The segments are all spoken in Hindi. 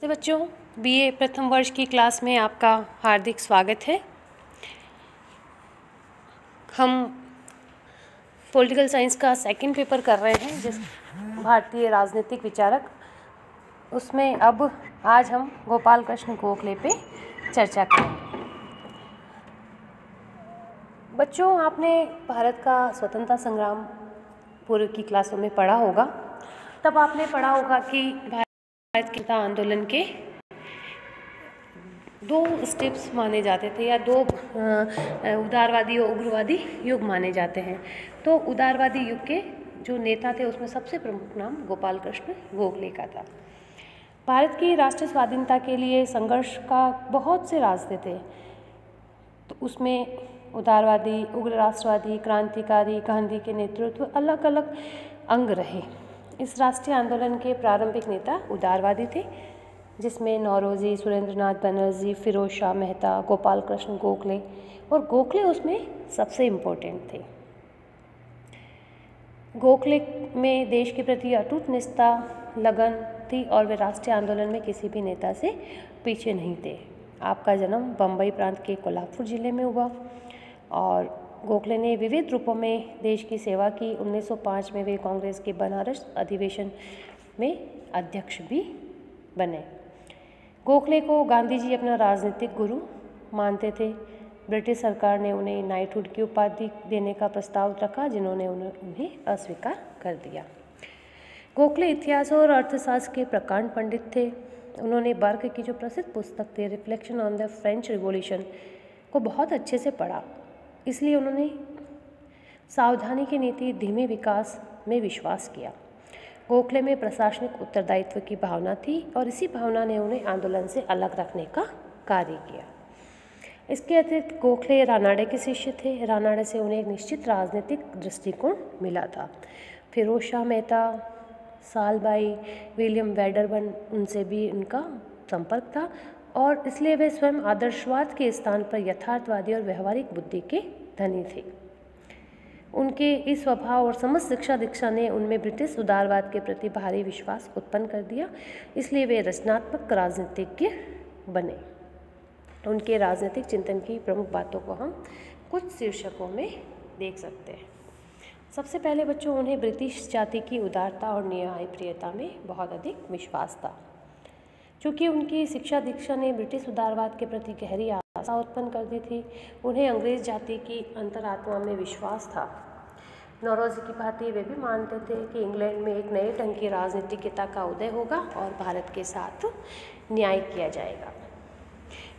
नमस्ते बच्चों, बीए प्रथम वर्ष की क्लास में आपका हार्दिक स्वागत है। हम पॉलिटिकल साइंस का सेकंड पेपर कर रहे हैं, जिस भारतीय राजनीतिक विचारक, उसमें अब आज हम गोपाल कृष्ण गोखले पे चर्चा करेंगे। बच्चों, आपने भारत का स्वतंत्रता संग्राम पूर्व की क्लासों में पढ़ा होगा। तब आपने पढ़ा होगा कि भारत के आंदोलन के दो स्टेप्स माने जाते थे, या दो उदारवादी और उग्रवादी युग माने जाते हैं। तो उदारवादी युग के जो नेता थे उसमें सबसे प्रमुख नाम गोपाल कृष्ण गोखले का था। भारत की राष्ट्रीय स्वाधीनता के लिए संघर्ष का बहुत से रास्ते थे, तो उसमें उदारवादी, उग्र राष्ट्रवादी, क्रांतिकारी, गांधी के नेतृत्व अलग अलग अंग रहे। इस राष्ट्रीय आंदोलन के प्रारंभिक नेता उदारवादी थे, जिसमें नौरोजी, सुरेंद्रनाथ बनर्जी, फिरोज शाह मेहता, गोपाल कृष्ण गोखले, और गोखले उसमें सबसे इम्पोर्टेंट थे। गोखले में देश के प्रति अटूट निष्ठा, लगन थी, और वे राष्ट्रीय आंदोलन में किसी भी नेता से पीछे नहीं थे। आपका जन्म बम्बई प्रांत के कोल्हापुर जिले में हुआ, और गोखले ने विविध रूपों में देश की सेवा की। 1905 में वे कांग्रेस के बनारस अधिवेशन में अध्यक्ष भी बने। गोखले को गांधी जी अपना राजनीतिक गुरु मानते थे। ब्रिटिश सरकार ने उन्हें नाइटहुड की उपाधि देने का प्रस्ताव रखा, जिन्होंने उन्हें अस्वीकार कर दिया। गोखले इतिहास और अर्थशास्त्र के प्रकांड पंडित थे। उन्होंने बर्ग की जो प्रसिद्ध पुस्तक थी reflection on the French revolution को बहुत अच्छे से पढ़ा। इसलिए उन्होंने सावधानी की नीति, धीमे विकास में विश्वास किया। गोखले में प्रशासनिक उत्तरदायित्व की भावना थी, और इसी भावना ने उन्हें आंदोलन से अलग रखने का कार्य किया। इसके अतिरिक्त गोखले रानाडे के शिष्य थे। रानाडे से उन्हें एक निश्चित राजनीतिक दृष्टिकोण मिला था। फिरोज शाह मेहता, सालबाई, विलियम वेडरबर्न, उनसे भी उनका संपर्क था, और इसलिए वे स्वयं आदर्शवाद के स्थान पर यथार्थवादी और व्यवहारिक बुद्धि के धनी थे। उनके इस स्वभाव और समस्त शिक्षा दीक्षा ने उनमें ब्रिटिश उदारवाद के प्रति भारी विश्वास उत्पन्न कर दिया। इसलिए वे रचनात्मक राजनीतिज्ञ बने। उनके राजनीतिक चिंतन की प्रमुख बातों को हम कुछ शीर्षकों में देख सकते हैं। सबसे पहले बच्चों, उन्हें ब्रिटिश जाति की उदारता और न्यायप्रियता में बहुत अधिक विश्वास था। चूँकि उनकी शिक्षा दीक्षा ने ब्रिटिश उदारवाद के प्रति गहरी आशा उत्पन्न कर दी थी, उन्हें अंग्रेज जाति की अंतरात्मा में विश्वास था। नौरोजी की भांति वे भी मानते थे कि इंग्लैंड में एक नए ढंग की राजनीतिज्ञता का उदय होगा और भारत के साथ न्याय किया जाएगा।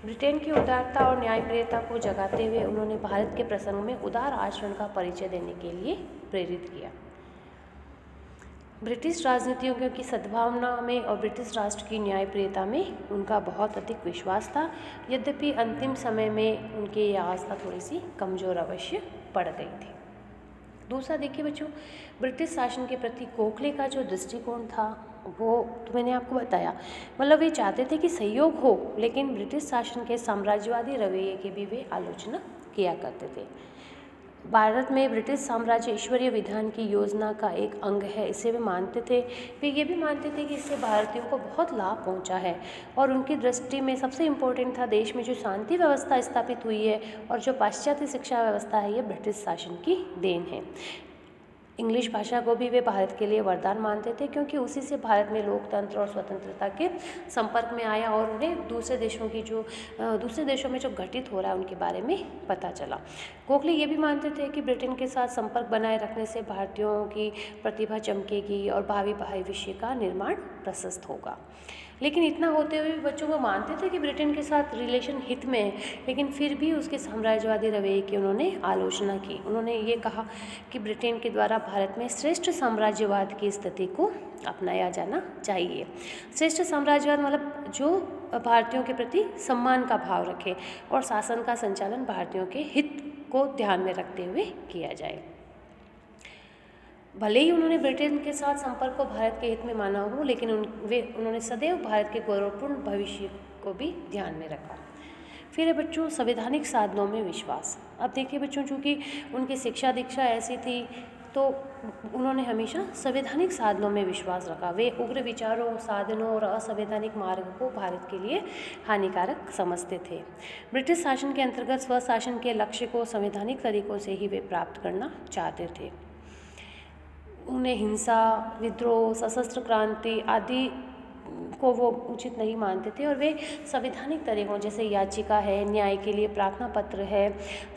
ब्रिटेन की उदारता और न्यायप्रियता को जगाते हुए उन्होंने भारत के प्रसंग में उदार आचरण का परिचय देने के लिए प्रेरित किया। ब्रिटिश राजनीतिज्ञों की सद्भावना में और ब्रिटिश राष्ट्र की न्यायप्रियता में उनका बहुत अधिक विश्वास था। यद्यपि अंतिम समय में उनकी ये आस्था थोड़ी सी कमज़ोर अवश्य पड़ गई थी। दूसरा देखिए बच्चों, ब्रिटिश शासन के प्रति गोखले का जो दृष्टिकोण था वो तो मैंने आपको बताया। मतलब वे चाहते थे कि सहयोग हो, लेकिन ब्रिटिश शासन के साम्राज्यवादी रवैये की भी वे आलोचना किया करते थे। भारत में ब्रिटिश साम्राज्य ईश्वरीय विधान की योजना का एक अंग है, इसे वे मानते थे। वे ये भी मानते थे कि इससे भारतीयों को बहुत लाभ पहुंचा है, और उनकी दृष्टि में सबसे इम्पोर्टेंट था देश में जो शांति व्यवस्था स्थापित हुई है और जो पाश्चात्य शिक्षा व्यवस्था है, ये ब्रिटिश शासन की देन है। इंग्लिश भाषा को भी वे भारत के लिए वरदान मानते थे, क्योंकि उसी से भारत में लोकतंत्र और स्वतंत्रता के संपर्क में आया, और उन्हें दूसरे देशों में जो घटित हो रहा है उनके बारे में पता चला। गोखले ये भी मानते थे कि ब्रिटेन के साथ संपर्क बनाए रखने से भारतीयों की प्रतिभा चमकेगी और भावी भविष्य का निर्माण प्रशस्त होगा। लेकिन इतना होते हुए भी बच्चों को मानते थे कि ब्रिटेन के साथ रिलेशन हित में है, लेकिन फिर भी उसके साम्राज्यवादी रवैये की उन्होंने आलोचना की। उन्होंने ये कहा कि ब्रिटेन के द्वारा भारत में श्रेष्ठ साम्राज्यवाद की स्थिति को अपनाया जाना चाहिए। श्रेष्ठ साम्राज्यवाद मतलब जो भारतीयों के प्रति सम्मान का भाव रखे और शासन का संचालन भारतीयों के हित को ध्यान में रखते हुए किया जाए। भले ही उन्होंने ब्रिटेन के साथ संपर्क को भारत के हित में माना हो, लेकिन उन्होंने सदैव भारत के गौरवपूर्ण भविष्य को भी ध्यान में रखा। फिर है बच्चों, संवैधानिक साधनों में विश्वास। अब देखिए बच्चों, चूँकि उनकी शिक्षा दीक्षा ऐसी थी तो उन्होंने हमेशा संवैधानिक साधनों में विश्वास रखा। वे उग्र विचारों, साधनों और असंवैधानिक मार्ग को भारत के लिए हानिकारक समझते थे। ब्रिटिश शासन के अंतर्गत स्वशासन के लक्ष्य को संवैधानिक तरीकों से ही वे प्राप्त करना चाहते थे। उन्हें हिंसा, विद्रोह, सशस्त्र क्रांति आदि को वो उचित नहीं मानते थे और वे संवैधानिक तरीकों जैसे याचिका है, न्याय के लिए प्रार्थना पत्र है,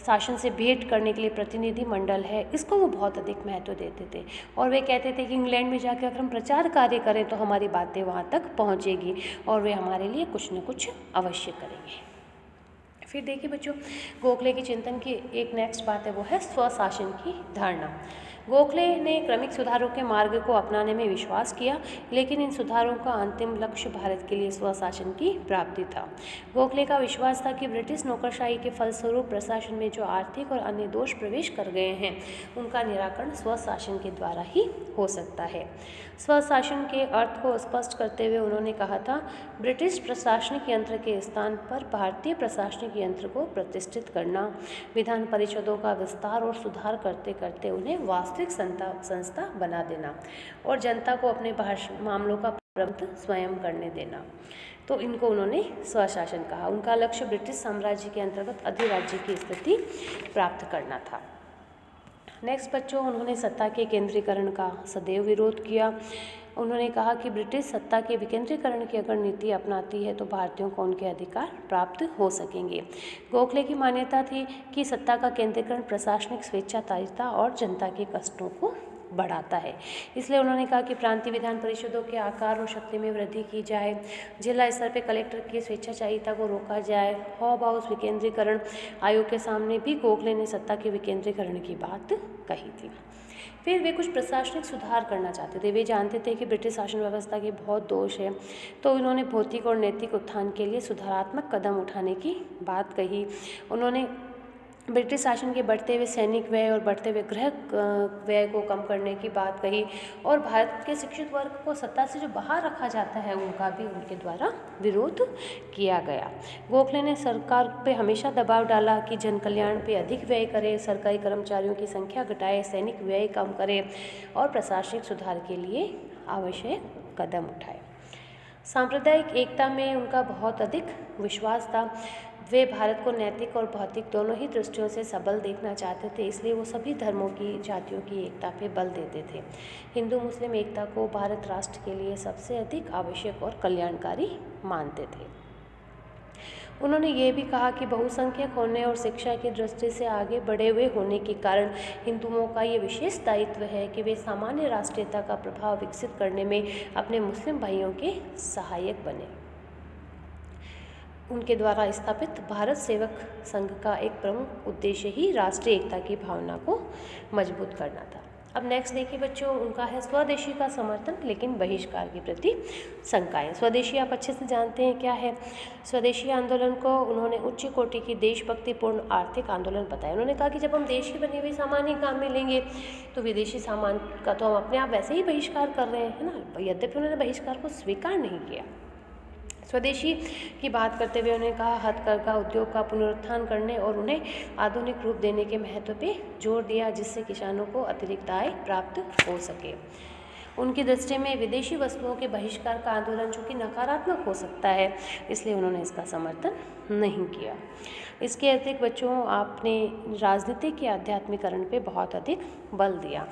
शासन से भेंट करने के लिए प्रतिनिधि मंडल है, इसको वो बहुत अधिक महत्व देते थे। और वे कहते थे कि इंग्लैंड में जाकर अगर हम प्रचार कार्य करें तो हमारी बातें वहाँ तक पहुँचेगी और वे हमारे लिए कुछ न कुछ अवश्य करेंगे। फिर देखिए बच्चों, गोखले के चिंतन की एक नेक्स्ट बात है, वो है स्वशासन की धारणा। गोखले ने क्रमिक सुधारों के मार्ग को अपनाने में विश्वास किया, लेकिन इन सुधारों का अंतिम लक्ष्य भारत के लिए स्वशासन की प्राप्ति था। गोखले का विश्वास था कि ब्रिटिश नौकरशाही के फलस्वरूप प्रशासन में जो आर्थिक और अन्य दोष प्रवेश कर गए हैं, उनका निराकरण स्वशासन के द्वारा ही हो सकता है। स्वशासन के अर्थ को स्पष्ट करते हुए उन्होंने कहा था, ब्रिटिश प्रशासनिक यंत्र के स्थान पर भारतीय प्रशासनिक यंत्र को प्रतिष्ठित करना, विधान परिषदों का विस्तार और सुधार करते करते उन्हें वास्तविक संस्था बना देना और जनता को अपने मामलों का प्रबंध स्वयं करने देना। तो इनको उन्होंने स्वशासन कहा। उनका लक्ष्य ब्रिटिश साम्राज्य के अंतर्गत अधिराज्य की स्थिति प्राप्त करना था। नेक्स्ट बच्चों, उन्होंने सत्ता के केंद्रीकरण का सदैव विरोध किया। उन्होंने कहा कि ब्रिटिश सत्ता के विकेंद्रीकरण की अगर नीति अपनाती है तो भारतीयों को उनके अधिकार प्राप्त हो सकेंगे। गोखले की मान्यता थी कि सत्ता का केंद्रीकरण प्रशासनिक स्वेच्छाचारिता और जनता के कष्टों को बढ़ाता है। इसलिए उन्होंने कहा कि प्रांतीय विधान परिषदों के आकार और शक्ति में वृद्धि की जाए, जिला स्तर पर कलेक्टर की स्वेच्छाचारिता को रोका जाए। हॉब हाउस विकेंद्रीकरण आयोग के सामने भी गोखले ने सत्ता के विकेंद्रीकरण की बात कही थी। फिर वे कुछ प्रशासनिक सुधार करना चाहते थे। वे जानते थे कि ब्रिटिश शासन व्यवस्था के बहुत दोष है, तो उन्होंने भौतिक और नैतिक उत्थान के लिए सुधारात्मक कदम उठाने की बात कही। उन्होंने ब्रिटिश शासन के बढ़ते हुए सैनिक व्यय और बढ़ते हुए गृह व्यय को कम करने की बात कही और भारत के शिक्षित वर्ग को सत्ता से जो बाहर रखा जाता है उनका भी उनके द्वारा विरोध किया गया। गोखले ने सरकार पे हमेशा दबाव डाला कि जन कल्याण पे अधिक व्यय करे, सरकारी कर्मचारियों की संख्या घटाए, सैनिक व्यय कम करे और प्रशासनिक सुधार के लिए आवश्यक कदम उठाए। सांप्रदायिक एकता में उनका बहुत अधिक विश्वास था। वे भारत को नैतिक और भौतिक दोनों ही दृष्टियों से सबल देखना चाहते थे, इसलिए वो सभी धर्मों की, जातियों की एकता पे बल देते थे। हिंदू मुस्लिम एकता को भारत राष्ट्र के लिए सबसे अधिक आवश्यक और कल्याणकारी मानते थे। उन्होंने ये भी कहा कि बहुसंख्यक होने और शिक्षा की दृष्टि से आगे बढ़े हुए होने के कारण हिंदुओं का ये विशेष दायित्व है कि वे सामान्य राष्ट्रीयता का प्रभाव विकसित करने में अपने मुस्लिम भाइयों के सहायक बने। उनके द्वारा स्थापित भारत सेवक संघ का एक प्रमुख उद्देश्य ही राष्ट्रीय एकता की भावना को मजबूत करना था। अब नेक्स्ट देखिए बच्चों, उनका है स्वदेशी का समर्थन लेकिन बहिष्कार के प्रति शंकाएं। स्वदेशी आप अच्छे से जानते हैं क्या है। स्वदेशी आंदोलन को उन्होंने उच्च कोटि की देशभक्तिपूर्ण आर्थिक आंदोलन बताया। उन्होंने कहा कि जब हम देश की बनी हुई सामान ही काम में लेंगे तो विदेशी सामान का तो हम अपने आप वैसे ही बहिष्कार कर रहे हैं ना। यद्यपि उन्होंने बहिष्कार को स्वीकार नहीं किया। स्वदेशी की बात करते हुए उन्होंने कहा हथकरघा उद्योग का पुनरुत्थान करने और उन्हें आधुनिक रूप देने के महत्व पे जोर दिया, जिससे किसानों को अतिरिक्त आय प्राप्त हो सके। उनकी दृष्टि में विदेशी वस्तुओं के बहिष्कार का आंदोलन जो कि नकारात्मक हो सकता है, इसलिए उन्होंने इसका समर्थन नहीं किया। इसके अतिरिक्त बच्चों आपने राजनीति के आध्यात्मिकरण पे बहुत अधिक बल दिया।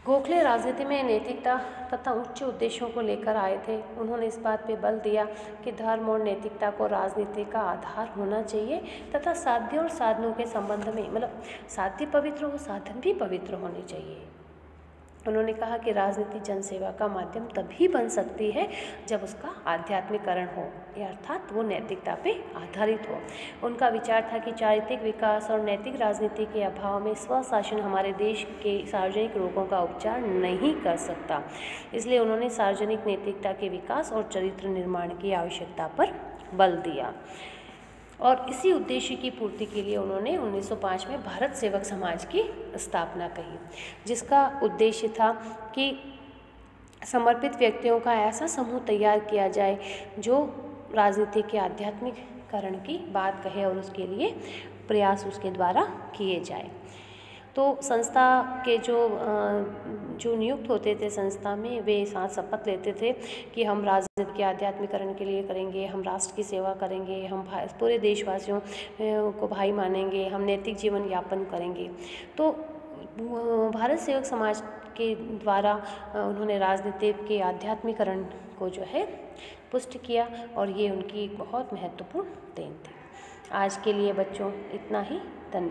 गोखले राजनीति में नैतिकता तथा उच्च उद्देश्यों को लेकर आए थे। उन्होंने इस बात पे बल दिया कि धर्म और नैतिकता को राजनीति का आधार होना चाहिए तथा साध्य और साधनों के संबंध में, मतलब साध्य पवित्र हो, साधन भी पवित्र होने चाहिए। उन्होंने कहा कि राजनीति जनसेवा का माध्यम तभी बन सकती है जब उसका आध्यात्मिकरण हो, अर्थात वो नैतिकता पे आधारित हो। उनका विचार था कि चारित्रिक विकास और नैतिक राजनीति के अभाव में स्वशासन हमारे देश के सार्वजनिक रोगों का उपचार नहीं कर सकता। इसलिए उन्होंने सार्वजनिक नैतिकता के विकास और चरित्र निर्माण की आवश्यकता पर बल दिया और इसी उद्देश्य की पूर्ति के लिए उन्होंने 1905 में भारत सेवक समाज की स्थापना कही, जिसका उद्देश्य था कि समर्पित व्यक्तियों का ऐसा समूह तैयार किया जाए जो राजनीति के आध्यात्मिकरण की बात कहे और उसके लिए प्रयास उसके द्वारा किए जाए। तो तो संस्था के जो नियुक्त होते थे संस्था में, वे साथ शपथ लेते थे कि हम राजनीति के आध्यात्मिकरण के लिए करेंगे, हम राष्ट्र की सेवा करेंगे, हम पूरे देशवासियों को भाई मानेंगे, हम नैतिक जीवन यापन करेंगे। तो भारत सेवक समाज के द्वारा उन्होंने राजनीति के आध्यात्मिकरण को जो है पुष्ट किया, और ये उनकी एक बहुत महत्वपूर्ण देन थी। आज के लिए बच्चों इतना ही। धन्यवाद।